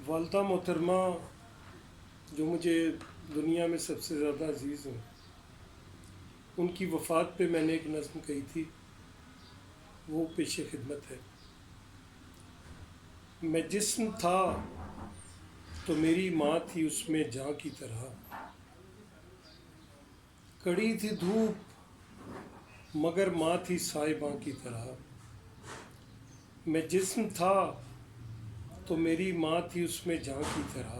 والدہ محترمہ جو مجھے دنیا میں سب سے زیادہ عزیز ہیں، ان کی وفات پہ میں نے ایک نظم کہی تھی، وہ پیش خدمت ہے۔ میں جسم تھا تو میری ماں تھی اس میں جاں کی طرح، کڑی تھی دھوپ مگر ماں تھی صاحباں کی طرح۔ میں جسم تھا تو میری ماں تھی اس میں جاں کی طرح،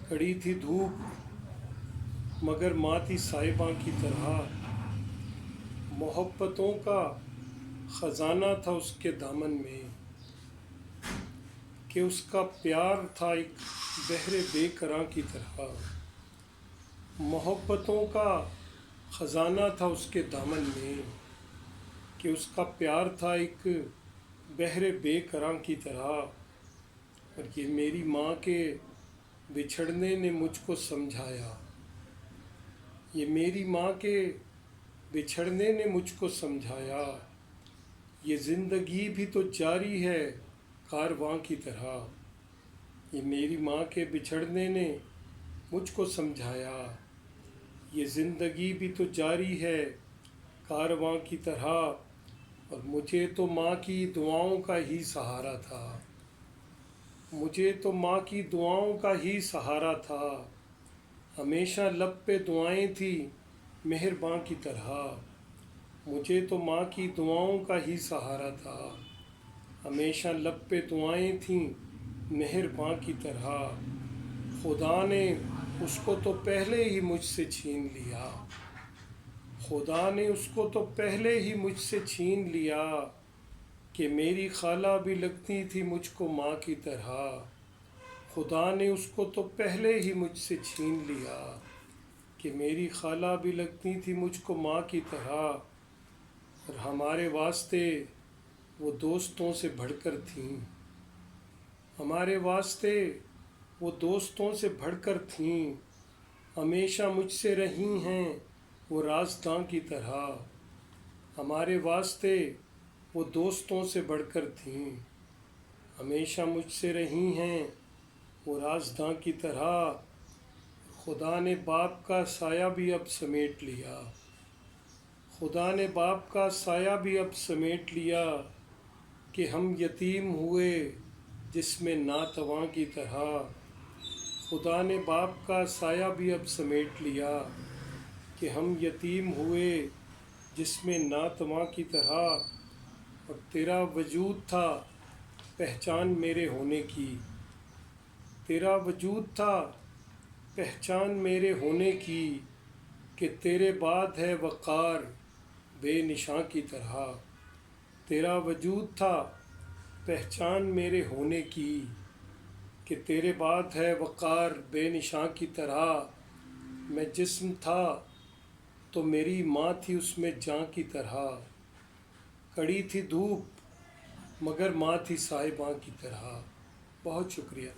کڑی تھی دھوپ مگر ماں تھی صاحباں کی طرح۔ محبتوں کا خزانہ تھا اس کے دامن میں، کہ اس کا پیار تھا ایک بحر بے کراں کی طرح۔ محبتوں کا خزانہ تھا اس کے دامن میں، کہ اس کا پیار تھا ایک بحر بے کراں کی طرح۔ اور یہ میری ماں کے بچھڑنے نے مجھ کو سمجھایا، یہ میری ماں کے بچھڑنے نے مجھ کو سمجھایا، یہ زندگی بھی تو جاری ہے کارواں کی طرح۔ یہ میری ماں کے بچھڑنے نے مجھ کو سمجھایا، یہ زندگی بھی تو جاری ہے کارواں کی طرح۔ اور مجھے تو ماں کی دعاؤں کا ہی سہارا تھا، مجھے تو ماں کی دعاؤں کا ہی سہارا تھا، ہمیشہ لب پہ دعائیں تھیں مہرباں کی طرح۔ مجھے تو ماں کی دعاؤں کا ہی سہارا تھا، ہمیشہ لب پہ دعائیں تھیں مہرباں کی طرح۔ خدا نے اس کو تو پہلے ہی مجھ سے چھین لیا، خدا نے اس کو تو پہلے ہی مجھ سے چھین لیا، کہ میری خالہ بھی لگتی تھی مجھ کو ماں کی طرح۔ خدا نے اس کو تو پہلے ہی مجھ سے چھین لیا، کہ میری خالہ بھی لگتی تھی مجھ کو ماں کی طرح۔ اور ہمارے واسطے وہ دوستوں سے بڑھ کر تھیں، ہمارے واسطے وہ دوستوں سے بڑھ کر تھیں، ہمیشہ مجھ سے رہی ہیں وہ رازداں کی طرح۔ ہمارے واسطے وہ دوستوں سے بڑھ کر تھیں، ہمیشہ مجھ سے رہی ہیں وہ رازداں کی طرح۔ خدا نے باپ کا سایہ بھی اب سمیٹ لیا، خدا نے باپ کا سایہ بھی اب سمیٹ لیا، کہ ہم یتیم ہوئے جس میں ناتواں کی طرح۔ خدا نے باپ کا سایہ بھی اب سمیٹ لیا، کہ ہم یتیم ہوئے جس میں ناتواں کی طرح۔ اور تیرا وجود تھا پہچان میرے ہونے کی، تیرا وجود تھا پہچان میرے ہونے کی، کہ تیرے بعد ہے وقار بے نشاں کی طرح۔ تیرا وجود تھا پہچان میرے ہونے کی، کہ تیرے بعد ہے وقار بے نشاں کی طرح۔ میں جسم تھا تو میری ماں تھی اس میں جاں کی طرح، کڑی تھی دھوپ مگر ماں تھی صاحباں کی طرح۔ بہت شکریہ۔